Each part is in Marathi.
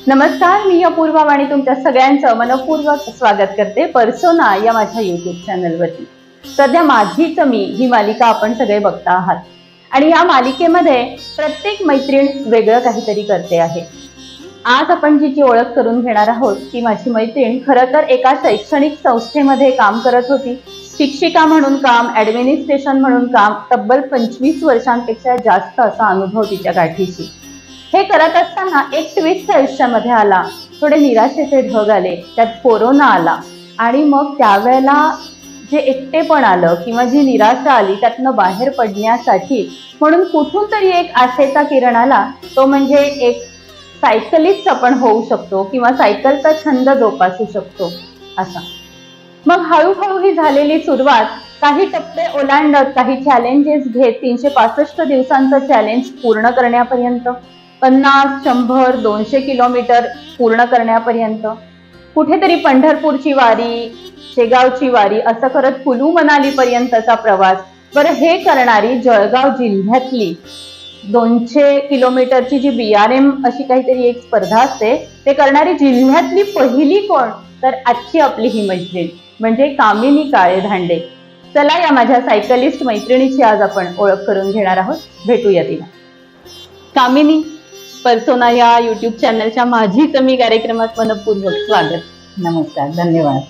नमस्कार, मी अपूर्वा आणि तुमच्या सगळ्यांचं मनपूर्वक स्वागत करते पर्सोना या माझ्या युट्यूब चॅनलवरती. सध्या माझीच मी ही मालिका आपण सगळे बघता आहात आणि या मालिकेमध्ये प्रत्येक मैत्रीण वेगळं काहीतरी करते आहे. आज आपण जिची ओळख करून घेणार आहोत ती माझी मैत्रीण खरं तर एका शैक्षणिक संस्थेमध्ये काम करत होती. शिक्षिका म्हणून काम, ऍडमिनिस्ट्रेशन म्हणून काम, तब्बल 25 वर्षांपेक्षा जास्त असा अनुभव तिच्या गाठीशी. हे करत असताना एक ट्विस्ट आयुष्यामध्ये आला. थोडे निराशेचे ढग आले, त्यात कोरोना आला आणि मग त्यावेळेला जे एकटेपण आलं किंवा जी निराशा आली त्यातनं बाहेर पडण्यासाठी म्हणून कुठून तरी एक आशेचा किरण आला. तो म्हणजे एक सायकलिस्ट आपण होऊ शकतो किंवा सायकलचा छंद जोपासू शकतो असा. मग हळूहळू ही झालेली सुरुवात काही टप्पे ओलांडत, काही चॅलेंजेस घेत 365 दिवसांचं चॅलेंज पूर्ण करण्यापर्यंत, 50, 100, 200 किलोमीटर पूर्ण करण्यापर्यंत, कुठेतरी पंढरपूरची वारी, शेगावची वारी असं करत कुलू मनाली पर्यंतचा प्रवास. बरं, हे करणारी जळगाव जिल्ह्यातली 200 किलोमीटरची जी BRM अशी काहीतरी एक स्पर्धा असते, ते करणारी जिल्ह्यातली पहिली कोण? तर आजची आपली ही मैत्रीण म्हणजे कामिनी काळे धांडे. चला या माझ्या सायकलिस्ट मैत्रिणीची आज आपण ओळख करून घेणार आहोत. भेटूया तिला. कामिनी, पर्सोना या युट्यूब चॅनलच्या माझीच मी कार्यक्रमात मनपूर्वक स्वागत. नमस्कार, धन्यवाद.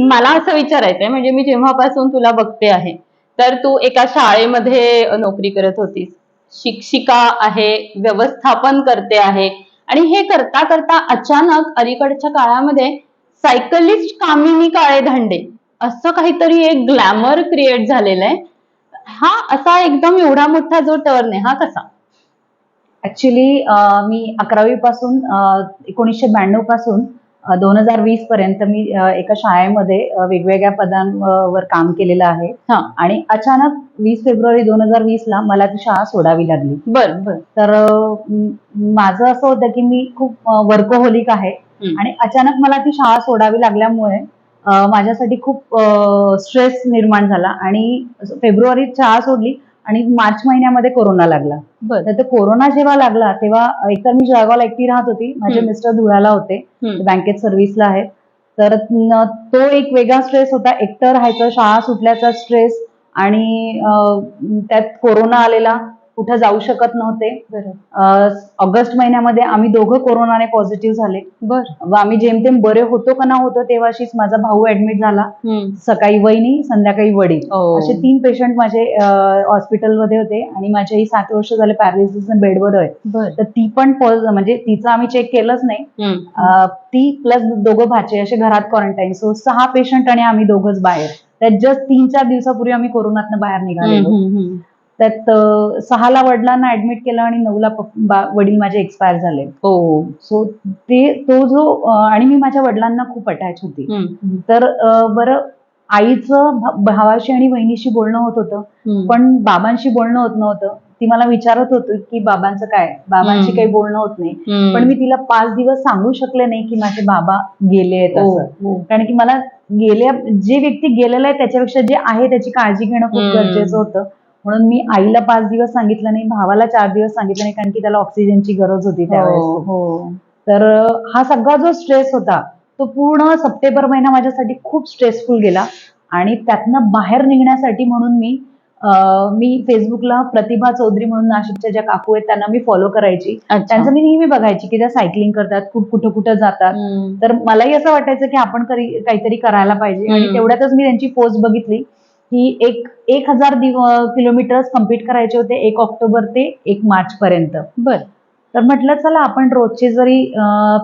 मला असं विचारायचंय, म्हणजे मी जेव्हापासून तुला बघते आहे तर तू एका शाळेमध्ये नोकरी करत होतीस, शिक्षिका आहे, व्यवस्थापन करते आहे आणि हे करता करता अचानक अलीकडच्या काळामध्ये सायकलिस्ट कामिनी काळे धांडे असं काहीतरी एक ग्लॅमर क्रिएट झालेलं आहे. हा असा एकदम एवढा मोठा जो टर्न आहे हा कसा? ऍक्च्युली मी 11वी पासून 1992 पासून 2020 पर्यंत मी एका शाळेमध्ये वेगवेगळ्या पदांवर काम केलेलं आहे. आणि अचानक 20 फेब्रुवारी 2020 ला मला ती शाळा सोडावी लागली. बरं बरं. तर माझं असं होतं की मी खूप वर्कहोलिक आहे आणि अचानक मला ती शाळा सोडावी लागल्यामुळे माझ्यासाठी खूप स्ट्रेस निर्माण झाला आणि फेब्रुवारीत शाळा सोडली आणि मार्च महिन्यामध्ये कोरोना लागला. तर कोरोना जेव्हा लागला तेव्हा एकतर मी जळगावला एकटी राहत होती, माझे मिस्टर धुळ्याला होते, बँकेत सर्व्हिसला आहेत. तर तो एक वेगळा स्ट्रेस होता, एकटं राहायचं, शाळा सुटल्याचा स्ट्रेस आणि त्यात कोरोना आलेला, कुठं जाऊ शकत नव्हते. ऑगस्ट महिन्यामध्ये आम्ही दोघं कोरोनाने पॉझिटिव्ह झाले. व आम्ही जेमतेम बरे होतो का ना होतो तेव्हाशीच माझा भाऊ ऍडमिट झाला. सकाळी वहिनी, संध्याकाळी वडील, असे 3 पेशंट माझे हॉस्पिटलमध्ये होते आणि माझ्याही 7 वर्ष झाले पॅरालिसिस बेडवर आहे. तर ती पण म्हणजे तिचं आम्ही चेक केलंच नाही. ती प्लस दोघं भाचे असे घरात क्वारंटाईन. सो 6 पेशंट आणि आम्ही दोघंच बाहेर. त्यात जस्ट 3-4 दिवसापूर्वी आम्ही कोरोनातनं बाहेर निघालेलो. त्यात 6ला वडिलांना ऍडमिट केलं आणि 9ला वडील माझे एक्सपायर झाले. सो तो जो आणि मी माझ्या वडिलांना खूप अटॅच होती. तर बरं, आईचं भावाशी आणि बहिणीशी बोलणं होत होतं, पण बाबांशी बोलणं होत नव्हतं. ती मला विचारत होती की बाबांचं काय, बाबांशी काही बोलणं होत नाही. पण मी तिला 5 दिवस सांगू शकले नाही की माझे बाबा गेले आहेत असं. कारण की मला जे व्यक्ती गेलेलं आहे त्याच्यापेक्षा जे आहे त्याची काळजी घेणं खूप गरजेचं होतं. म्हणून मी आईला 5 दिवस सांगितलं नाही, भावाला 4 दिवस सांगितलं नाही, कारण की त्याला ऑक्सिजनची गरज होती त्यावेळेस. तर हा सगळा जो स्ट्रेस होता तो पूर्ण सप्टेंबर महिना माझ्यासाठी खूप स्ट्रेसफुल गेला. आणि त्यातनं बाहेर निघण्यासाठी म्हणून मी फेसबुकला प्रतिभा चौधरी म्हणून नाशिकच्या ज्या काकू आहेत त्यांना मी फॉलो करायची. त्यांचं मी नेहमी बघायची की त्या सायकलिंग करतात, खूप कुठं जातात. तर मलाही असं वाटायचं की आपण काहीतरी करायला पाहिजे. आणि तेवढ्यातच मी त्यांची पोस्ट बघितली की 1000 किलोमीटर कम्प्लीट करायचे होते 1 ऑक्टोबर ते 1 मार्च पर्यंत. तर म्हटलं चला आपण रोजचे जरी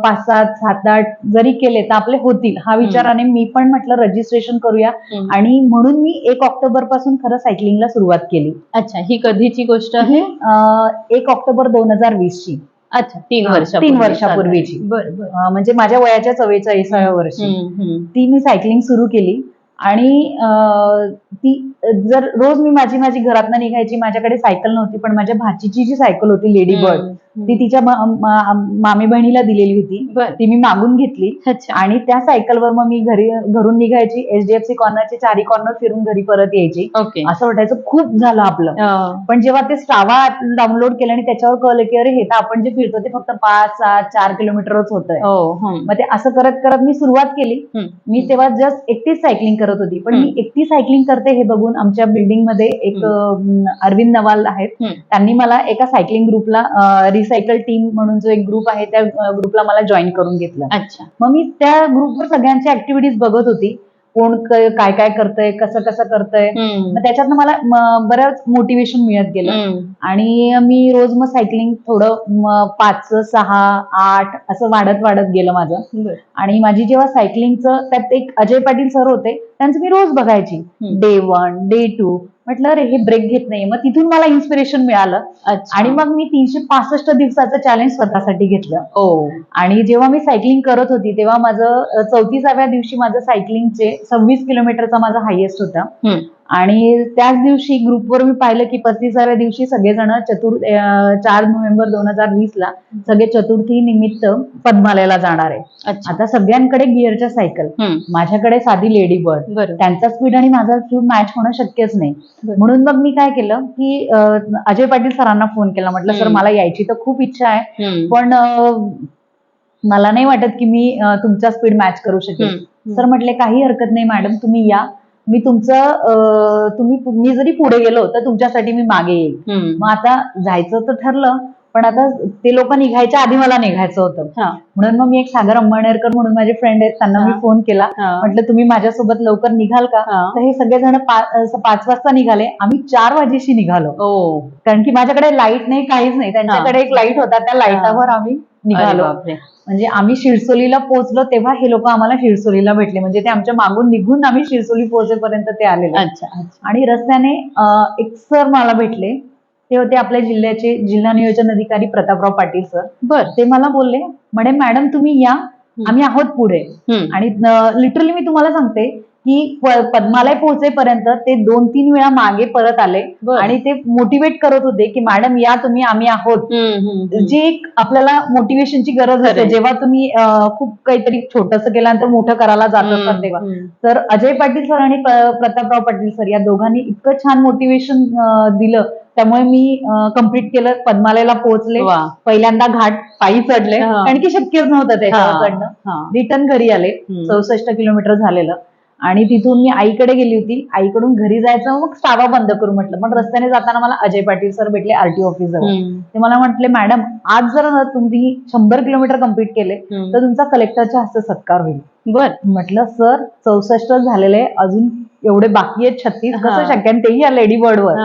5-7, 7-8 जरी केले तर आपले होतील, हा विचाराने मी पण म्हटलं रजिस्ट्रेशन करूया. आणि म्हणून मी 1 ऑक्टोबर पासून खरं सायकलिंगला सुरुवात केली. अच्छा, ही कधीची गोष्ट आहे? 1 ऑक्टोबर 2020 ची. अच्छा, 3 वर्षापूर्वीची. म्हणजे माझ्या वयाच्या 44व्या वर्षी ती मी सायकलिंग सुरू केली. आणि ती रोज मी माझी घरातनं निघायची. माझ्याकडे सायकल नव्हती, पण माझ्या भाचीची जी सायकल होती लेडी बर्ड ती तिच्या मामी बहिणीला दिलेली होती. बर. ती मी मागून घेतली अच्छा. आणि त्या सायकलवर मग मी घरून निघायची, HDFC कॉर्नरचे 4 कॉर्नर फिरून घरी परत यायची. ओके. असं वाटायचं खूप झालं आपलं. पण जेव्हा ते स्ट्रावा डाउनलोड केलं आणि त्याच्यावर कळलं की अरे हे तर आपण जे फिरतो ते फक्त 5-7-4 किलोमीटरच होतंय. मग ते असं करत करत मी सुरुवात केली. मी तेव्हा जस्ट एकटीच सायकलिंग करत होती, पण मी एकटी सायकलिंग करते हे बघून आमच्या बिल्डिंग मध्ये एक अरविंद नवाल आहेत, त्यांनी मला एका सायकलिंग ग्रुपला रिसायकल टीम म्हणून जो एक ग्रुप आहे त्या ग्रुपला मला जॉईन करून घेतलं. अच्छा. मग मी त्या ग्रुपवर सगळ्यांच्या ऍक्टिव्हिटीज बघत होती, कोण काय काय करतंय, कसं कसं करतंय. मग त्याच्यातनं मला बरंच मोटिवेशन मिळत गेलं आणि मी रोज मग सायकलिंग थोडं 5, 6, 8 असं वाढत वाढत गेलं माझं. आणि माझी जेव्हा सायकलिंगचं त्यात एक अजय पाटील सर होते, त्यांचं मी रोज बघायची, डे 1, डे 2. म्हटलं अरे हे ब्रेक घेत नाही. मग तिथून मला इन्स्पिरेशन मिळालं आणि मग मी 365 दिवसाचं चॅलेंज स्वतःसाठी घेतलं. आणि जेव्हा मी सायकलिंग करत होती तेव्हा माझं 34व्या दिवशी माझं सायकलिंगचे 26 किलोमीटरचा माझा हायेस्ट होता. आणि त्याच दिवशी ग्रुपवर मी पाहिलं की 35व्या दिवशी सगळेजण 4 नोव्हेंबर 2020 ला सगळे चतुर्थी निमित्त पद्मालयाला जाणार आहे. आता सगळ्यांकडे गिअरच्या सायकल, माझ्याकडे साधी लेडी बर्ड. त्यांचा स्पीड आणि माझा स्पीड मॅच होणं शक्यच नाही. म्हणून मग मी काय केलं की अजय पाटील सरांना फोन केला. म्हटलं सर मला यायची तर खूप इच्छा आहे, पण मला नाही वाटत की मी तुमचा स्पीड मॅच करू शकेल. सर म्हटले काही हरकत नाही मॅडम, तुम्ही या, मी मी जरी पुढे गेलो तर तुमच्यासाठी मी मागे येईल. मग आता जायचं तर ठरलं, पण आता ते लोक निघायच्या आधी मला निघायचं होतं. म्हणून मग मी एक सागर अंबाणेरकर म्हणून माझे फ्रेंड आहेत, त्यांना मी फोन केला. म्हटलं तुम्ही माझ्यासोबत लवकर निघाल का? तर हे सगळेजण 5 वाजता निघाले. आम्ही 4 वाजेशी निघालो, कारण की माझ्याकडे लाईट नाही, काहीच नाही. त्यांच्याकडे एक लाईट होता, त्या लाईटावर आम्ही निघालो. म्हणजे आम्ही शिरसोलीला पोहोचलो तेव्हा हे लोक आम्हाला शिरसोलीला भेटले. म्हणजे ते आमच्या मागून निघून आम्ही शिरसोली पोहोचेपर्यंत ते आलेले. आणि रस्त्याने एक सर मला भेटले, ते होते आपल्या जिल्ह्याचे जिल्हा नियोजन अधिकारी प्रतापराव पाटील सर. ते मला बोलले, म्हणे मॅडम तुम्ही या, आम्ही आहोत पुढे. आणि लिटरली मी तुम्हाला सांगते की पद्मालय पोहोचेपर्यंत ते 2-3 वेळा मागे परत आले आणि ते मोटिवेट करत होते की मॅडम या तुम्ही, आम्ही आहोत. जी एक आपल्याला मोटिवेशनची गरज असते जेव्हा तुम्ही खूप काहीतरी छोटंसं केल्यानंतर मोठं करायला जात असतात तेव्हा. तर अजय पाटील सर आणि प्रतापराव पाटील सर या दोघांनी इतकं छान मोटिवेशन दिलं, त्यामुळे मी कम्प्लीट केलं. पद्मालयाला पोहोचले, पहिल्यांदा घाट पायी चढले, कारण की शक्यच नव्हतं त्याच्यावर चढणं. रिटर्न घरी आले, 64 किलोमीटर झालेलं. आणि तिथून मी आईकडे गेली होती. आईकडून घरी जायचं, मग स्ट्रावा बंद करू म्हटलं. पण रस्त्याने जाताना मला अजय पाटील सर भेटले RTO ऑफिसर. ते मला म्हटले मॅडम आज जर तुम्ही 100 किलोमीटर कम्प्लीट केले तर तुमचा कलेक्टरच्या हस्ते सत्कार होईल. म्हटलं सर 64 झालेले, अजून एवढे बाकी आहेत 36, कसं शक्य? आणि तेही या लेडी बर्ड वर.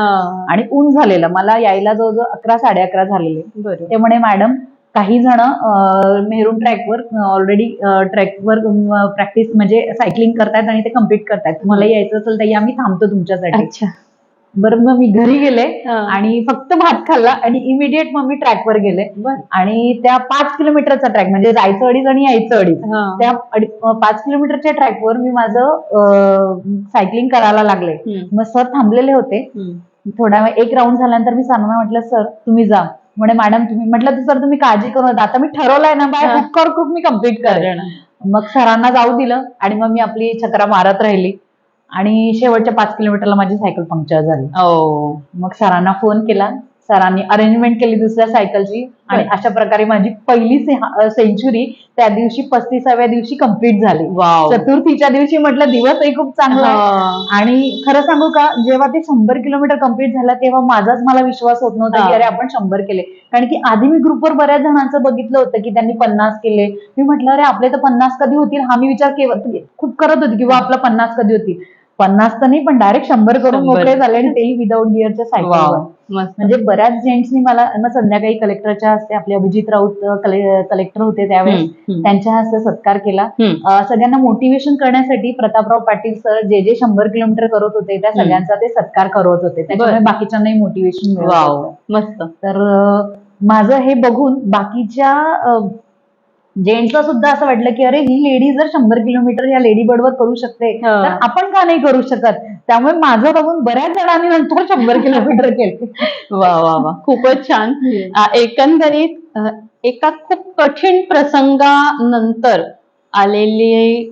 आणि ऊन झालेलं, मला यायला जवळजवळ 11-11:30 झालेले. ते म्हणे मॅडम काही जण मेहरून ट्रॅकवर ऑलरेडी ट्रॅकवर प्रॅक्टिस म्हणजे सायकलिंग करतायत आणि ते कम्प्लीट करतायत, तुम्हाला यायचं असेल तर आम्ही थांबतो तुमच्यासाठी. बरं, मग मी घरी गेले आणि फक्त भात खाल्ला आणि इमिडिएट मग मी ट्रॅकवर गेले. आणि त्या 5 किलोमीटरचा ट्रॅक, म्हणजे जायचं 2.5 आणि यायचं 2.5, त्या 5 किलोमीटरच्या ट्रॅकवर मी माझं सायकलिंग करायला लागले. मग सर थांबलेले होते. थोडा वेळ एक राऊंड झाल्यानंतर मी सरांना म्हटलं सर तुम्ही जा. म्हणे मॅडम तुम्ही, म्हटलं सर तुम्ही काळजी करू नका, आता मी ठरवलंय ना बाय हुक और क्रूक मी कम्प्लीट करेन. मग सरांना जाऊ दिलं आणि मग मी आपली चक्रा मारत राहिली. आणि शेवटच्या 5 किलोमीटरला माझी सायकल पंक्चर झाली. मग सरांना फोन केला, सरांनी अरेंजमेंट केली दुसऱ्या सायकलची आणि अशा प्रकारे माझी पहिली सेंचुरी त्या दिवशी 35व्या दिवशी कम्प्लीट झाली. चतुर्थीच्या दिवशी म्हटलं दिवसही खूप चांगला आहे. आणि खरं सांगू का, जेव्हा ते 100 किलोमीटर कम्प्लीट झालं तेव्हा माझाच मला विश्वास होत नव्हता की अरे आपण 100 केले. कारण की आधी मी ग्रुपवर बऱ्याच जणांचं बघितलं होतं की त्यांनी 50 केले. मी म्हटलं अरे आपले तर 50 कधी होतील, हा मी विचार खूप करत होती किंवा आपला 50 कधी होतील. 50 तर नाही, पण डायरेक्ट 100 करून मोकळे झाले आणि तेही विदाऊट गिअरच्या सायकलवर. म्हणजे बऱ्याच जेंट्सनी मला, संध्याकाळी कलेक्टरच्या हस्ते, आपले अभिजित राऊत कलेक्टर होते त्यावेळेस, त्यांच्या हस्ते सत्कार केला. सगळ्यांना मोटिवेशन करण्यासाठी प्रतापराव पाटील सर जे 100 किलोमीटर करत होते त्या सगळ्यांचा ते सत्कार करत होते, त्याच्यामुळे बाकीच्यांनाही मोटिवेशन मिळत होतं. मस्त. तर माझं हे बघून बाकीच्या जेंट्सला सुद्धा असं वाटलं की अरे ही लेडी जर 100 किलोमीटर या लेडी बर्डवर करू शकते हा. तर आपण का नाही करू शकत. त्यामुळे माझं बघून बऱ्याच जणांनी नंतर 100 किलोमीटर केले. वा वा वा, खूपच छान. एकंदरीत एका खूप कठीण प्रसंगानंतर आलेली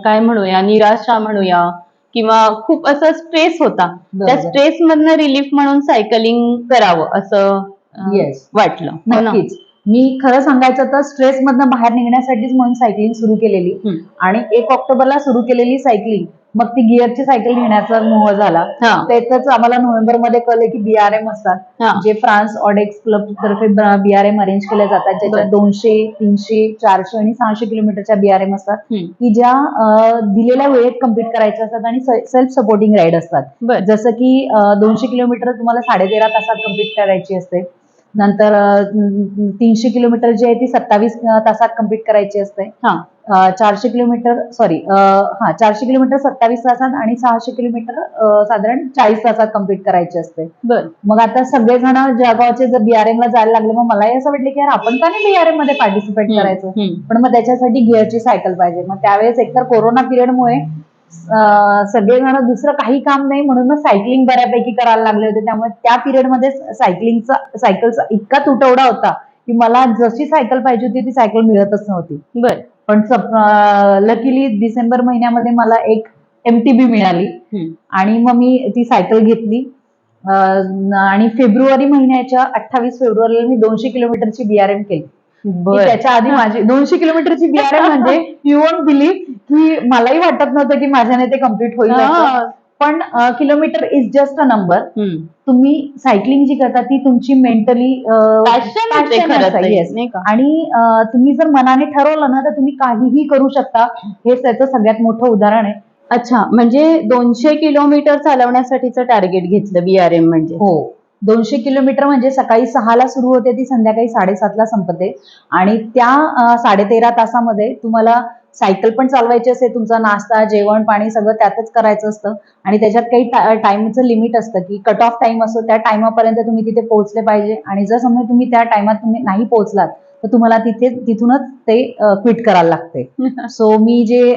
काय म्हणूया, निराशा म्हणूया किंवा खूप असं स्ट्रेस होता, त्या बरोबर. स्ट्रेस मधनं रिलीफ म्हणून सायकलिंग करावं असं Yes. वाटलं, हो ना? नक्कीच. मी खरं सांगायचं तर स्ट्रेस मधनं बाहेर निघण्यासाठीच म्हणून सायकलिंग सुरू केलेली हम्म. आणि 1 ऑक्टोबरला सुरू केलेली सायकलिंग मग ती गिअरची सायकल घेण्याचा मोह झाला. हा. त्यातच आम्हाला नोव्हेंबर मध्ये कळलं की BRM असतात, हा. जे फ्रान्स ऑडेक्स क्लब तर्फे BRM अरेंज केले जातात, ज्याच्यात 200, 300, 400 आणि 600 किलोमीटरच्या BRM असतात, हम्म. की ज्या दिलेल्या वेळेत कम्प्लीट करायच्या असतात आणि सेल्फ सपोर्टिंग राईड असतात. बर. जसं की 200 किलोमीटर तुम्हाला 13.5 तासात कम्प्लीट करायची असते. नंतर 300 किलोमीटर जी आहे ती 27 तासात कम्प्लीट करायची असते. हा. 400 किलोमीटर 27 तासात आणि 600 किलोमीटर साधारण 40 तासात कम्प्लीट करायची असते. बर. मग आता सगळेजण जळगावचे जर BRM ला जायला लागले, मग मलाही असं वाटलं की यार आपण का नाही BRM मध्ये पार्टिसिपेट करायचं. पण मग त्याच्यासाठी गिअरची सायकल पाहिजे. मग त्यावेळेस एकतर कोरोना पिरियडमुळे सगळेजण दुसरं काही काम नाही म्हणून मग सायकलिंग बऱ्यापैकी करायला लागले होते. त्यामुळे त्या पिरियडमध्ये सायकलचा इतका तुटवडा होता की मला जशी सायकल पाहिजे होती ती सायकल मिळतच नव्हती. बर. पण लकीली डिसेंबर महिन्यामध्ये मला एक MTB मिळाली आणि मग मी ती सायकल घेतली आणि फेब्रुवारी महिन्याच्या 28 फेब्रुवारीला मी 200 किलोमीटरची BRM केली. त्याच्या आधी माझी 200 किलोमीटरची BRM म्हणजे यू वोंट बिलीव्ह की मलाही वाटत नव्हतं की माझ्याने ते कम्प्लीट होईल असं. पण kilometre is just a number. तुम्ही सायकलिंग जी करता ती तुमची मेंटली आणि तुम्ही जर मनाने ठरवलं ना तर तुम्ही काहीही करू शकता. हेच त्याचं सगळ्यात मोठं उदाहरण आहे. अच्छा, म्हणजे 200 किलोमीटर चालवण्यासाठीचं टार्गेट घेतलं BRM म्हणजे? हो. 200 किलोमीटर म्हणजे सकाळी 6ला सुरू होते ती संध्याकाळी 7:30ला संपते आणि त्या 13.5 तासामध्ये तुम्हाला सायकल पण चालवायची असते, तुमचा नाश्ता, जेवण, पाणी सगळं त्यातच करायचं असतं आणि त्याच्यात काही टाइमचं लिमिट असतं की कट ऑफ टाइम असतो, त्या टाइमापर्यंत तुम्ही तिथे पोहोचले पाहिजे आणि जर समजा तुम्ही त्या टाइमात तुम्ही नाही पोहोचलात तर तुम्हाला तिथूनच ते क्विट करायला लागते. सो मी जे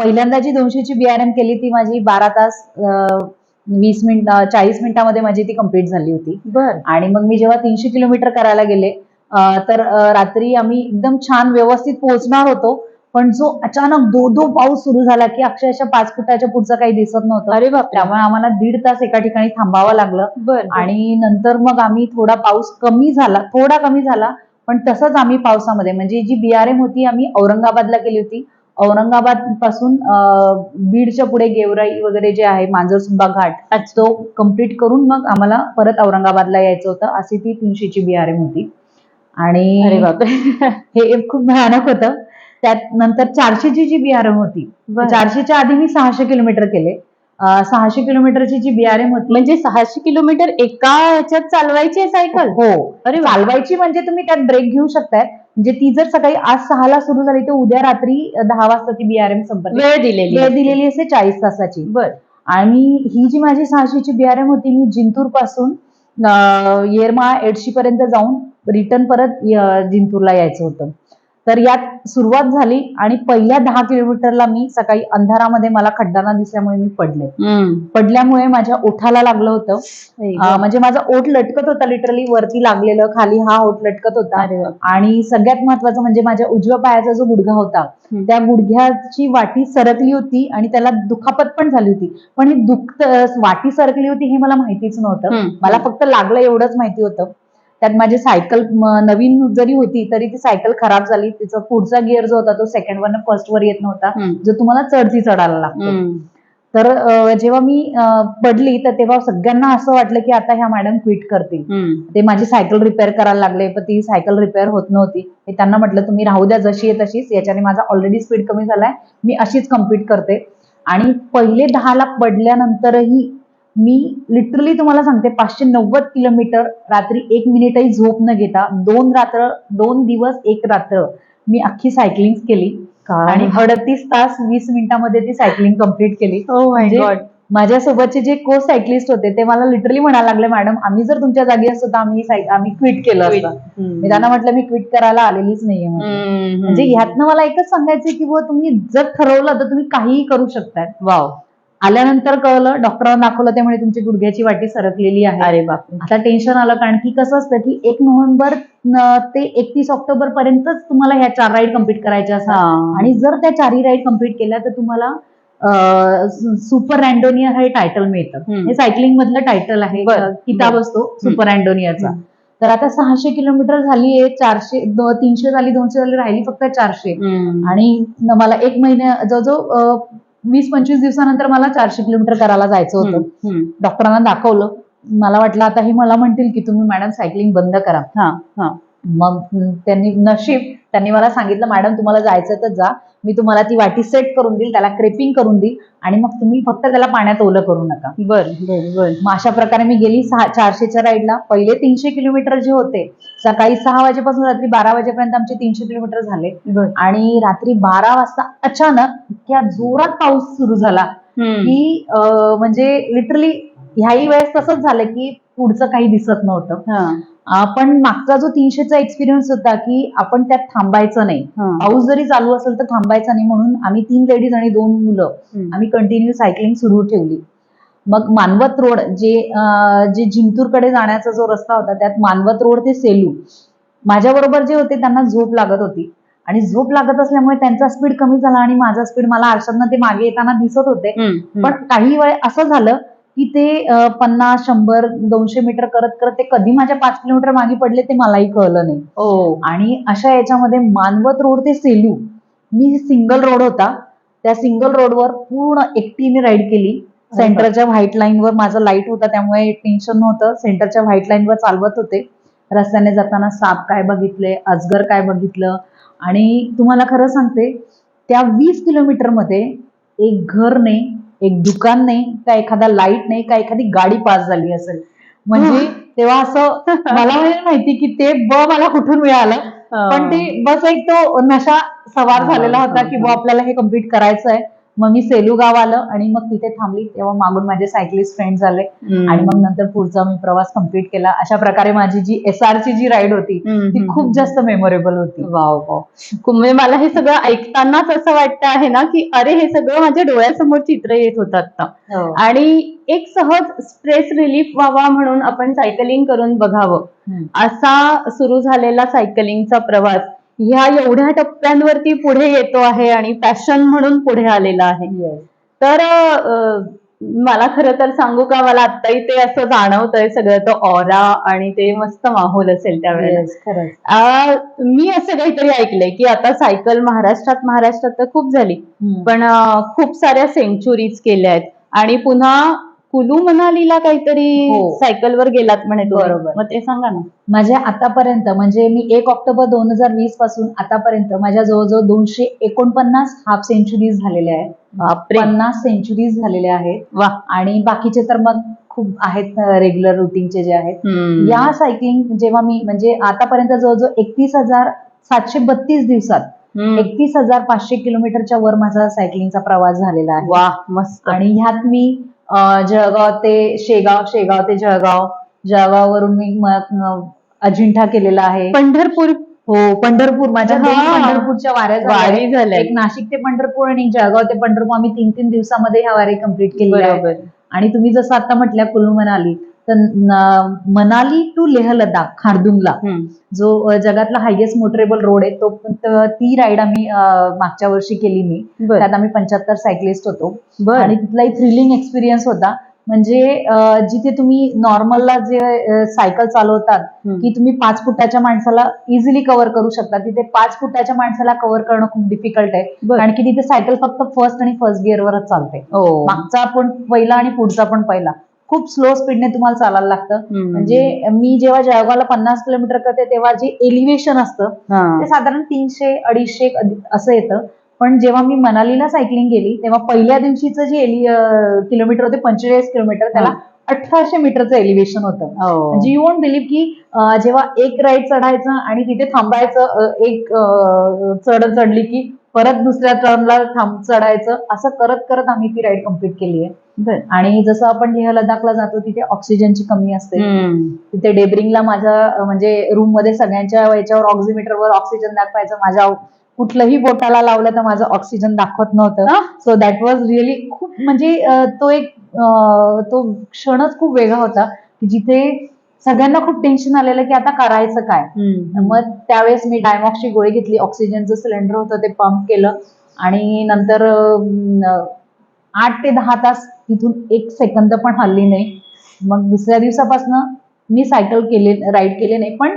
पहिल्यांदा जी 200ची BRM केली ती माझी 12 तास 40 मिनिटामध्ये माझी ती कम्प्लीट झाली होती. बर. आणि मग मी जेव्हा 300 किलोमीटर करायला गेले तर रात्री आम्ही एकदम छान व्यवस्थित पोहोचणार होतो, पण जो अचानक धो पाऊस सुरू झाला की अक्षरशः 5 फुटाच्या पुढचं काही दिसत नव्हतं. अरे बापरे. त्यामुळे आम्हाला 1.5 तास एका ठिकाणी थांबावं लागलं. बर. आणि नंतर मग आम्ही थोडा पाऊस थोडा कमी झाला पण तसंच आम्ही पावसामध्ये म्हणजे जी BRM होती आम्ही औरंगाबादला केली होती. औरंगाबाद पासून बीडच्या पुढे गेवराई वगैरे जे आहे मांजरसुंबा घाट तो कम्प्लीट करून मग आम्हाला परत औरंगाबादला यायचं होतं. अशी ती 300ची BRM होती आणि अरे बापरे. हे खूप भयानक होतं. त्यात नंतर 400ची जी BRM होती, 400च्या आधी मी 600 किलोमीटर केले. 600 किलोमीटरची जी BRM होती म्हणजे 600 किलोमीटर एका ह्याच्यात चालवायची आहे सायकल? हो. अरे वा. चालवायची म्हणजे तुम्ही त्यात ब्रेक घेऊ शकताय. म्हणजे ती जर सकाळी आज 6ला सुरू झाली तर उद्या रात्री 10 वाजता ती BRM संपते. वेळ दिलेली असते 40 तासाची. बर. आणि ही जी माझी 600ची BRM होती मी जिंतूर पासून येरमाळा एडशी पर्यंत जाऊन रिटर्न परत जिंतूरला यायचं होतं. तर यात सुरुवात झाली आणि पहिल्या 10 किलोमीटरला मी सकाळी अंधारामध्ये मला खड्डा न दिसल्यामुळे मी पडल्यामुळे माझ्या ओठाला लागलं होतं. म्हणजे माझा ओठ लटकत होता, लिटरली वरती लागलेलं, खाली हा ओठ लटकत होता. आणि सगळ्यात महत्वाचं म्हणजे माझ्या उजव्या पायाचा जो गुडघा होता त्या गुडघ्याची वाटी सरकली होती आणि त्याला दुखापत पण झाली होती. पण ही वाटी सरकली होती हे मला माहितीच नव्हतं. मला फक्त लागलं एवढंच माहिती होतं. त्यात माझी सायकल नवीन जरी होती तरी ती सायकल खराब झाली. तिचा पुढचा गिअर जो होता तो सेकंड वर फर्स्ट वर येत नव्हता, जो तुम्हाला चढायला लागतो. तर जेव्हा मी पडली तर तेव्हा सगळ्यांना असं वाटलं की आता ह्या मॅडम क्विट करतील. ते माझी सायकल रिपेअर करायला लागले, पण ती सायकल रिपेअर होत नव्हती. मी त्यांना म्हटलं तुम्ही राहू द्या जशी आहे तशीच, याच्याने माझा ऑलरेडी स्पीड कमी झालाय, मी अशीच कम्प्लीट करते. आणि पहिले 10ला पडल्यानंतरही मी लिटरली तुम्हाला सांगते 590 किलोमीटर रात्री 1 मिनिटही झोप न घेता 2 दिवस 1 रात्र मी अख्खी सायकलिंग केली आणि 38 तास 20 मिनिटांमध्ये ती सायकलिंग कम्प्लीट केली. Oh my God. माझ्यासोबतचे जे को सायकलिस्ट होते ते मला लिटरली म्हणायला लागले, मॅडम आम्ही जर तुमच्या जागी असतो तर आम्ही क्विट केलं असतं. मी त्यांना म्हटलं मी क्विट करायला आलेलीच नाहीये म्हटलं. म्हणजे ह्यातनं मला एकच सांगायचं की बुवा तुम्ही जर ठरवलं तर तुम्ही काहीही करू शकताय. वाव. आल्यानंतर कळलं, डॉक्टरांना दाखवलं, त्यामुळे तुमची गुडघ्याची वाटी सरकलेली आहे. अरे बापरे. आता टेन्शन आलं, कारण की कसं असतं की 1 नोव्हेंबर ते 31 ऑक्टोबर पर्यंतच तुम्हाला ह्या 4 राईड कम्प्लीट करायच्या असतात. आणि जर त्या 4ही राईड कम्प्लीट केल्या तर तुम्हाला सुपर रॅन्डोनियर हे टायटल मिळतं. हे सायकलिंग मधलं टायटल आहे, किताब असतो सुपर रॅन्डोनियरचा. तर आता 600 किलोमीटर झाली आहे, 400 300 झाली, 200 झाली, राहिली फक्त 400. आणि मला 1 महिन्या जवळजवळ 20-25 दिवसानंतर मला 400 किलोमीटर करायला जायचं होतं. डॉक्टरांना दाखवलं. मला वाटलं आता हे मला म्हणतील की तुम्ही मॅडम सायकलिंग बंद करा. मग त्यांनी मला सांगितलं, मॅडम तुम्हाला जायचं तर जा, मी तुम्हाला ती वाटी सेट करून देईल, त्याला क्रेपिंग करून देईल, आणि मग तुम्ही फक्त त्याला पाण्यात ओलं करू नका. मग अशा प्रकारे मी गेली 400च्या राईडला. पहिले 300 किलोमीटर जे होते, सकाळी 6 वाजेपासून रात्री 12 वाजेपर्यंत आमचे 300 किलोमीटर झाले. आणि रात्री 12 वाजता अचानक इतक्या जोरात पाऊस सुरू झाला की म्हणजे लिटरली ह्याही वेळेस तसंच झालं की पुढचं काही दिसत नव्हतं. पण मागचा जो 300चा एक्सपिरियन्स होता की आपण त्यात थांबायचं नाही, पाऊस जरी चालू असेल तर थांबायचं नाही, म्हणून आम्ही 3 लेडीज आणि 2 मुलं आम्ही कंटिन्यू सायकलिंग सुरू ठेवली. मग मानवत रोड जे जिंतूरकडे जाण्याचा जो रस्ता होता, त्यात मानवत रोड ते सेलू, माझ्याबरोबर जे होते त्यांना झोप लागत होती, आणि झोप लागत असल्यामुळे त्यांचा स्पीड कमी झाला आणि माझा स्पीड, मला आरशातनं ते मागे येताना दिसत होते. पण काही वेळ असं झालं की ते 50, 100, 200 मीटर करत करत ते कधी माझ्या 5 किलोमीटर मागे पडले ते मलाही कळलं नाही. आणि अशा याच्यामध्ये मानवत रोड ते सेलू, मी सिंगल रोड होता, त्या सिंगल रोडवर पूर्ण एकटीने राईड केली. सेंटरच्या व्हाईट लाईनवर माझं लाईट होता त्यामुळे टेन्शन नव्हतं. सेंटरच्या व्हाईट लाईनवर चालवत होते. रस्त्याने जाताना साप काय बघितले, अजगर काय बघितलं. आणि तुम्हाला खरं सांगते, त्या 20 किलोमीटर मध्ये एक घर नाही, एक दुकान नाही, का एखादा लाईट नाही, का एखादी गाडी पास झाली असेल. म्हणजे तेव्हा असं मला माहिती की ते मला कुठून मिळालं, पण ते बस एक तो नशा सवार झालेला होता की आपल्याला हे कम्प्लीट करायचं आहे. मग मी सेलू गाव आलं आणि मग तिथे थांबली. तेव्हा मागून माझे सायकलिस्ट फ्रेंड झाले आणि मग नंतर पुढचा मी प्रवास कम्प्लीट केला. अशा प्रकारे माझी जी SRची जी राईड होती ती खूप जास्त मेमोरेबल होती. वाव. म्हणजे मला हे सगळं ऐकतानाच असं वाटतं आहे ना की अरे हे सगळं माझ्या डोळ्यासमोर चित्र येत होतं आता. आणि एक सहज स्ट्रेस रिलीफ व्हावा म्हणून आपण सायकलिंग करून बघावं, असा सुरू झालेला सायकलिंगचा प्रवास ह्या एवढ्या टप्प्यांवरती पुढे येतो आहे आणि पॅशन म्हणून पुढे आलेला आहे. तर मला खरं तर सांगू का, मला आत्ताही ते असं जाणवतंय सगळं, तो ऑरा आणि ते मस्त माहोल असेल त्यावेळेला. मी असं काहीतरी ऐकलंय की आता सायकल महाराष्ट्रात तर खूप झाली, पण खूप साऱ्या सेंच्युरीज केल्या आहेत, आणि पुन्हा कुलू मनालीला काहीतरी सायकलवर गेलात म्हणे. बरोबर, मग ते सांगा ना. माझ्या आतापर्यंत, म्हणजे मी 1 ऑक्टोबर 2020 पासून आतापर्यंत माझ्या जवळजवळ 249 हाफ सेंच्युरीज झालेल्या आहेत. 50 सेंच्युरीज झालेल्या आहेत. आणि बाकीचे तर मग खूप आहेत रेग्युलर रुटीनचे जे आहेत. या सायकलिंग जेव्हा मी, म्हणजे आतापर्यंत जवळजवळ 31,732 दिवसात 31,500 किलोमीटरच्या वर माझा सायकलिंगचा प्रवास झालेला आहे. वाह, मस्त. आणि ह्यात मी जळगाव ते शेगाव, शेगाव ते जळगाव, जळगाववरून मी अजिंठा केलेला आहे. पंढरपूर. पंढरपूर, माझ्या पंढरपूरच्या वाऱ्या झाल्या. एक नाशिक ते पंढरपूर आणि जळगाव ते पंढरपूर, आम्ही 3-3 दिवसामध्ये ह्या वारी कम्प्लीट केली आहे. आणि तुम्ही जसं आता म्हटल्या कुल्लू मनाली, तर मनाली टू लेह लडाख खारदुंगला जो जगातला हायेस्ट मोटरेबल रोड आहे, ती राईड आम्ही मागच्या वर्षी केली. मी त्यात आम्ही 75 सायकलिस्ट होतो. आणि तिथला थ्रिलिंग एक्सपिरियन्स होता. म्हणजे जिथे तुम्ही नॉर्मलला जे सायकल चालवतात की तुम्ही 5 फुटाच्या माणसाला इझिली कव्हर करू शकता, तिथे 5 फुटाच्या माणसाला कव्हर करणं खूप डिफिकल्ट आहे. कारण की तिथे सायकल फक्त फर्स्ट आणि फर्स्ट गिअरवरच चालते. मागचा पण पहिला आणि पुढचा पण पहिला. खूप स्लो स्पीडने तुम्हाला चालायला लागतं. म्हणजे मी जेव्हा जळगावला 50 किलोमीटर करते तेव्हा जे एलिव्हेशन असतं ते साधारण 300-250 असं येतं. पण जेव्हा मी मनालीला सायकलिंग केली तेव्हा पहिल्या दिवशीचं जे किलोमीटर होते 45 किलोमीटर, त्याला 1800 मीटरचं एलिव्हेशन होतं. म्हणजे यू वोंट बिलीव्ह की जेव्हा एक राईड चढायचं आणि तिथे थांबायचं, एक चढली की परत दुसऱ्या टर्नला चढायचं, असं करत करत आम्ही ती राईड कम्प्लीट केली आहे. आणि जसं आपण लेह लडाखला जातो तिथे ऑक्सिजनची कमी असते. तिथे डेब्रिंगला माझ्या म्हणजे रूम मध्ये सगळ्यांच्या याच्यावर ऑक्सिमीटरवर ऑक्सिजन दाखवायचं, माझ्या कुठलंही बोटाला लावलं तर माझं ऑक्सिजन दाखवत नव्हतं. सो दॅट वॉज रिअली खूप म्हणजे तो क्षणच खूप वेगळा होता की जिथे सगळ्यांना खूप टेन्शन आलेलं की आता करायचं काय. मग त्यावेळेस मी डायमॉक्सची गोळी घेतली, ऑक्सिजनचं सिलेंडर होतं ते पंप केलं आणि नंतर 8 ते 10 तास तिथून 1 सेकंद पण हल्ली नाही. मग दुसऱ्या दिवसापासून मी राईड केले नाही, पण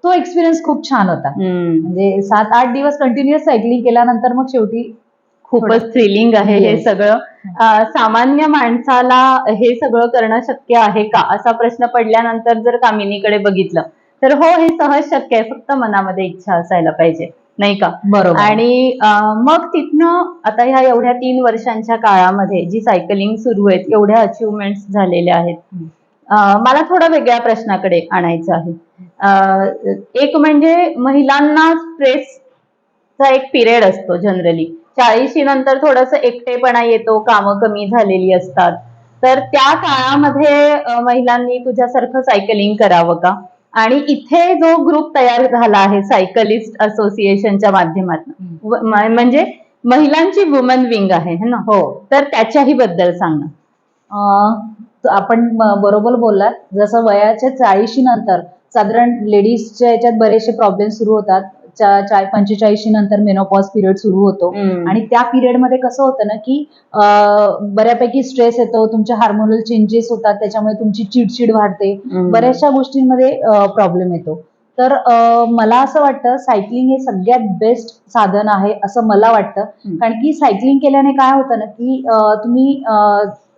तो एक्सपिरियन्स खूप छान होता. म्हणजे 7-8 दिवस कंटिन्युअस सायकलिंग केल्यानंतर मग शेवटी खूपच थ्रिलिंग आहे हे सगळं. सामान्य माणसाला हे सगळं करणं शक्य आहे का असा प्रश्न पडल्यानंतर जर कामिनीकडे बघितलं तर हो, हे सहज शक्य आहे, फक्त मनामध्ये इच्छा असायला पाहिजे, नाही का? बरोबर. आणि मग तिथनं आता ह्या एवढ्या 3 वर्षांच्या काळामध्ये जी सायकलिंग सुरू आहेत, एवढ्या अचिव्हमेंट्स झालेल्या आहेत, मला थोडं वेगळ्या प्रश्नाकडे आणायचं आहे. एक म्हणजे महिलांना स्ट्रेसचा एक पिरियड असतो जनरली. 40 नंतर थोडंसं एकटेपणा येतो, कामं कमी झालेली असतात. तर त्या काळामध्ये महिलांनी तुझ्यासारखं सायकलिंग करावं का? आणि इथे जो ग्रुप तयार झाला आहे सायकलिस्ट असोसिएशनच्या माध्यमातून, म्हणजे महिलांची वुमन विंग आहे है ना? हो. तर त्याच्याही बद्दल सांग ना. आपण बरोबर बोललात. जसं वयाच्या 40 नंतर साधारण लेडीजच्या याच्यात बरेचसे प्रॉब्लेम सुरू होतात. 45 नंतर मेनोपॉज पिरियड सुरू होतो आणि त्या पिरियड मध्ये कसं होतं ना की बऱ्यापैकी स्ट्रेस येतो, तुमच्या हार्मोनल चेंजेस होतात, त्याच्यामुळे तुमची चिडचिड वाढते, बऱ्याचशा गोष्टींमध्ये प्रॉब्लेम येतो. तर मला असं वाटतं सायकलिंग हे सगळ्यात बेस्ट साधन आहे असं मला वाटतं. कारण की सायकलिंग केल्याने काय होतं ना की तुम्ही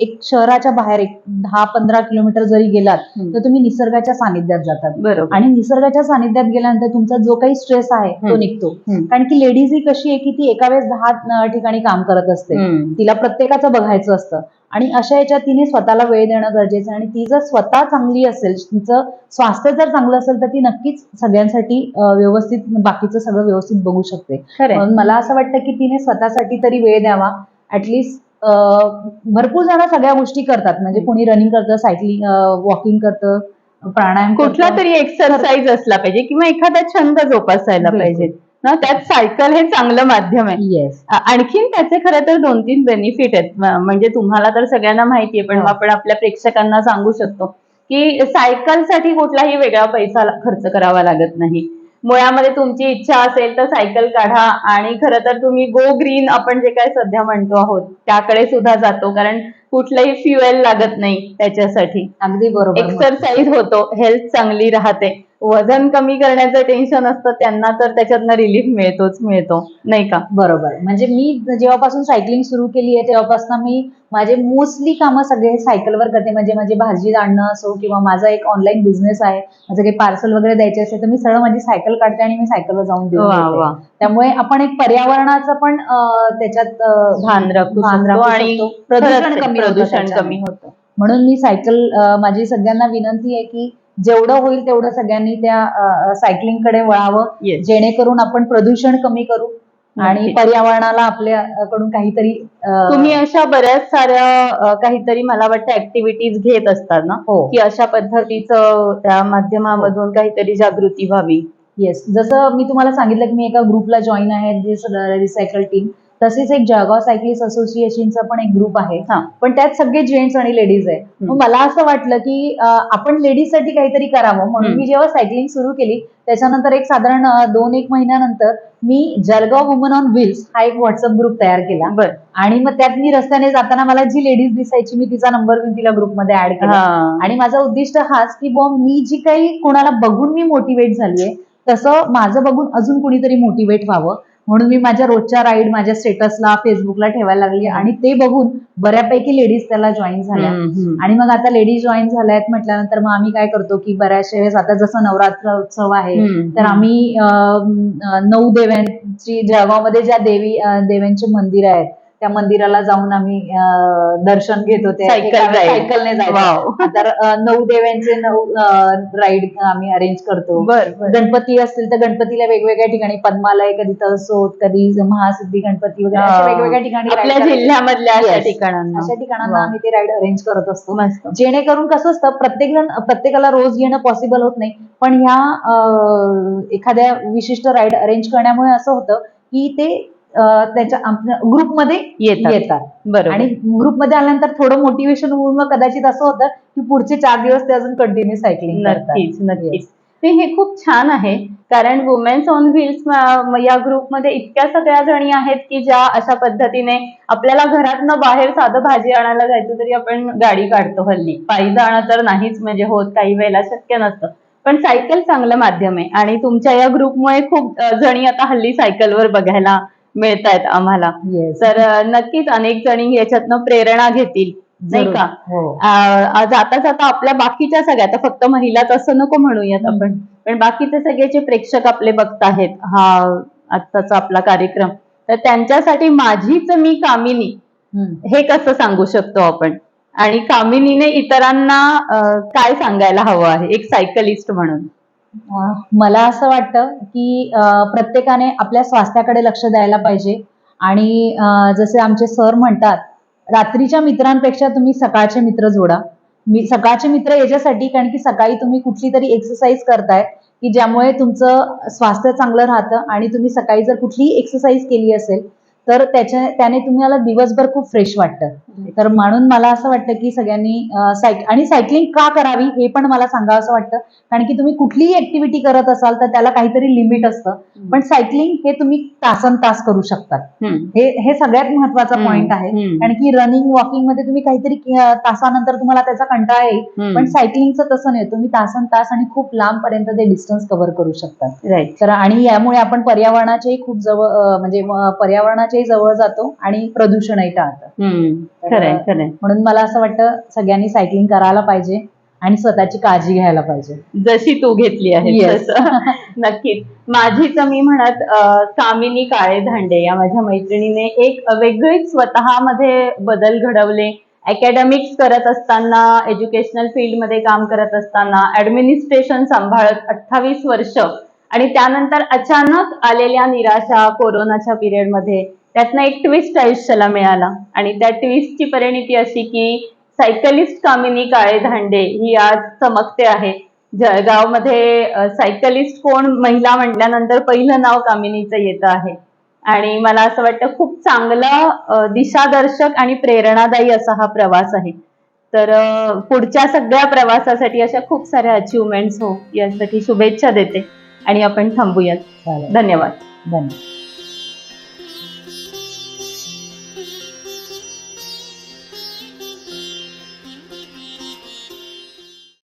एक शहराच्या बाहेर एक 10-15 किलोमीटर जरी गेलात तर तुम्ही निसर्गाच्या सानिध्यात जातात. बरोबर. आणि निसर्गाच्या सानिध्यात गेल्यानंतर तुमचा जो काही स्ट्रेस आहे तो निघतो. कारण की लेडीज ही कशी आहे की ती एका वेळेस 10 ठिकाणी काम करत असते, तिला प्रत्येकाचं बघायचं असतं आणि अशा याच्यात तिने स्वतःला वेळ देणं गरजेचं आहे. आणि ती जर स्वतः चांगली असेल, तिचं स्वास्थ्य जर चांगलं असेल तर ती नक्कीच सगळ्यांसाठी व्यवस्थित बाकीचं सगळं व्यवस्थित बघू शकते. म्हणून मला असं वाटतं की तिने स्वतःसाठी तरी वेळ द्यावा. ऍटलिस्ट भरपूर जण सगळ्या गोष्टी करतात, म्हणजे कोणी रनिंग करतं, सायकलिंग वॉकिंग करतं, प्राणायाम कुठला तरी एक्सरसाइज असला पाहिजे किंवा एखादा छंद जोपासायला पाहिजे ना. त्यात सायकल हे चांगलं माध्यम आहे. येस. आणखीन त्याचे खरं तर 2-3 बेनिफिट आहेत. म्हणजे तुम्हाला तर सगळ्यांना माहितीये, पण आपण आपल्या प्रेक्षकांना सांगू शकतो की सायकलसाठी कुठलाही वेगळा पैसा खर्च करावा लागत नाही. मुळामध्ये तुमची इच्छा असेल तर सायकल काढा आणि खरं तर तुम्ही गो ग्रीन आपण जे काय सध्या म्हणतो आहोत त्याकडे सुद्धा जातो, कारण कुठलंही फ्युएल लागत नाही त्याच्यासाठी. अगदी बरोबर. एक्सरसाइज होतो, हेल्थ चांगली राहते, वजन कमी करण्याचं टेन्शन असतं त्यांना तर त्याच्यातनं रिलीफ मिळतो, नाही का? बरोबर. म्हणजे मी जेव्हापासून सायकलिंग सुरू केली आहे तेव्हापासून मी माझे मोस्टली कामं सगळे सायकलवर करते. म्हणजे माझी भाजी आणणं असो किंवा माझा एक ऑनलाईन बिझनेस आहे, माझं काही पार्सल वगैरे द्यायचे असेल तर मी सरळ माझी सायकल काढते आणि मी सायकलवर जाऊन देऊन येते. त्यामुळे आपण एक पर्यावरणाचं पण त्याच्यात भान राखू आणि प्रदूषण कमी होतं. म्हणून मी माझी सगळ्यांना विनंती आहे की जेवढं होईल तेवढं सगळ्यांनी त्या सायकलिंग कडे वळावं, जेणेकरून आपण प्रदूषण कमी करू आणि पर्यावरणाला आपल्याकडून काहीतरी. तुम्ही अशा बऱ्याच साऱ्या काहीतरी मला वाटतं ऍक्टिव्हिटीज घेत असतात ना, की अशा पद्धतीचं त्या माध्यमामधून काहीतरी जागृती व्हावी. येस. जसं मी तुम्हाला सांगितलं की मी एका ग्रुपला जॉईन आहे, रिसायकल टीम. तसेच एक जळगाव सायकलिस्ट असोसिएशनचा पण एक ग्रुप आहे, पण त्यात सगळे जेंट्स आणि लेडीज आहे. मग मला असं वाटलं की आपण लेडीजसाठी काहीतरी करावं, म्हणून मी जेव्हा सायकलिंग सुरू केली त्याच्यानंतर एक साधारण 2-1 महिन्यानंतर मी जळगाव वुमन ऑन व्हील्स हा एक व्हॉट्सअप ग्रुप तयार केला. आणि मग त्यात मी रस्त्याने जाताना मला जी लेडीज दिसायची मी तिचा नंबर घेऊन तिला ग्रुपमध्ये ऍड केला. आणि माझा उद्दिष्ट हाच की मी जी काही कोणाला बघून मी मोटिवेट झालीये तसं माझं बघून अजून कुणीतरी मोटिवेट व्हावं, म्हणून मी माझ्या रोजच्या राईड माझ्या स्टेटसला फेसबुकला ठेवायला लागली. आणि ते बघून बऱ्यापैकी लेडीज त्याला जॉईन झाल्या. आणि मग आता लेडीज जॉईन झाल्यात म्हटल्यानंतर मग आम्ही काय करतो की बऱ्याचशा वेळेस आता जसं नवरात्र उत्सव आहे तर आम्ही 9 देव्यांची जळगावमध्ये ज्या देव्यांचे मंदिर आहेत त्या मंदिराला जाऊन आम्ही दर्शन घेत होते. सायकलने Wow. जायचं. तर 9 देव्यांचे 9 राईड आम्ही अरेंज करतो. गणपती असतील तर गणपतीला वेगवेगळ्या ठिकाणी, पद्मालय, कधी तळसोत, कधी महासिद्धी गणपती वगैरे अशा वेगवेगळ्या ठिकाणी आपल्या ride करायचे. जिल्ह्यामधल्या अशा Yes. ठिकाणांना अशा ठिकाणांना Wow. आम्ही ते राईड अरेंज करत असतो. मस्त. जेणेकरून कसं असतं, प्रत्येकाला रोज येणं पॉसिबल होत नाही, पण ह्या एखाद्या विशिष्ट राईड अरेंज करण्यामुळे असं होतं की ते त्याच्या ग्रुपमध्ये येतात. बरोबर. आणि ग्रुपमध्ये आल्यानंतर थोडं मोटिवेशन होऊन मग कदाचित असं होतं की पुढचे 4 दिवस ते अजून कंटिन्यू सायकलिंग करतात. नक्कीच. ते हे खूप छान आहे, कारण वुमेन्स ऑन व्हील्स या ग्रुपमध्ये इतक्या सगळ्या जणी आहेत की ज्या अशा पद्धतीने, आपल्याला घरातनं बाहेर साधं भाजी आणायला जायचं तरी आपण गाडी काढतो हल्ली, पायी जाणं तर नाहीच म्हणजे होत, काही वेळेला शक्य नसतं, पण सायकल चांगलं माध्यम आहे. आणि तुमच्या या ग्रुपमुळे खूप जणी आता हल्ली सायकलवर बघायला मिळत आहेत आम्हाला. Yes. तर नक्कीच अनेक जणी याच्यातनं प्रेरणा घेतील, नाही का? हो. जाता जाता आपल्या बाकीच्या सगळ्या, आता फक्त महिलाच असं नको म्हणूयात आपण, पण बाकीचे सगळ्याचे प्रेक्षक आपले बघत आहेत हा आजचा आपला कार्यक्रम, तर त्यांच्यासाठी माझीच मी कामिनी हे कसं सांगू शकतो आपण, आणि कामिनीने इतरांना काय सांगायला हवं आहे एक सायकलिस्ट म्हणून? मला असं वाटतं की प्रत्येकाने आपल्या स्वास्थ्याकडे लक्ष द्यायला पाहिजे. आणि जसे आमचे सर म्हणतात, रात्रीच्या मित्रांपेक्षा तुम्ही सकाळचे मित्र जोडा. सकाळचे मित्र याच्यासाठी, कारण की सकाळी तुम्ही कुठली तरी एक्सरसाइज करताय की ज्यामुळे तुमचं स्वास्थ्य चांगलं राहतं, आणि तुम्ही सकाळी जर कुठलीही एक्सरसाइज केली असेल तर त्याने तुम्हाला दिवसभर खूप फ्रेश वाटतं. तर म्हणून मला असं वाटतं की सगळ्यांनी आणि सायकलिंग का करावी हे पण मला सांगावं असं वाटतं, कारण की तुम्ही कुठलीही ऍक्टिव्हिटी करत असाल तर त्याला काहीतरी लिमिट असतं, पण सायकलिंग हे तुम्ही तासन तास करू शकतात. हे सगळ्यात महत्वाचा पॉइंट आहे, कारण की रनिंग वॉकिंग मध्ये तुम्ही काहीतरी तासानंतर तुम्हाला त्याचा कंटाळा येईल, पण सायकलिंगचं तसं नाही, तुम्ही तासन तास आणि खूप लांब पर्यंत ते डिस्टन्स कव्हर करू शकतात. तर आणि यामुळे आपण पर्यावरणाच्याही खूप जवळ, म्हणजे पर्यावरणाच्याही जवळ जातो आणि प्रदूषणही टाळतं. खरंय. म्हणून मला असं वाटतं सगळ्यांनी सायकलिंग करायला पाहिजे आणि स्वतःची काळजी घ्यायला पाहिजे, जशी तू घेतली आहे. नक्कीच. माझीच मी म्हणत, कामिनी काळे धांडे या माझ्या मैत्रिणीने एक वेगळीच स्वतःमध्ये बदल घडवले. अकॅडमिक्स करत असताना, एज्युकेशनल फील्डमध्ये काम करत असताना, ऍडमिनिस्ट्रेशन सांभाळत 28 वर्ष, आणि त्यानंतर अचानक आलेल्या निराशा, कोरोनाच्या पिरियडमध्ये त्यातनं एक ट्विस्ट आयुष्याला मिळाला, आणि त्या ट्विस्टची परिणिती अशी की सायकलिस्ट कामिनी काळे धांडे ही आज चमकते आहे. जळगावमध्ये सायकलिस्ट कोण महिला म्हटल्यानंतर पहिलं नाव कामिनीचं येतं आहे, आणि मला असं वाटतं खूप चांगला दिशादर्शक आणि प्रेरणादायी असा हा प्रवास आहे. तर पुढच्या सगळ्या प्रवासासाठी अशा खूप साऱ्या अचिव्हमेंट्स हो यासाठी शुभेच्छा देते, आणि आपण थांबूयात. धन्यवाद.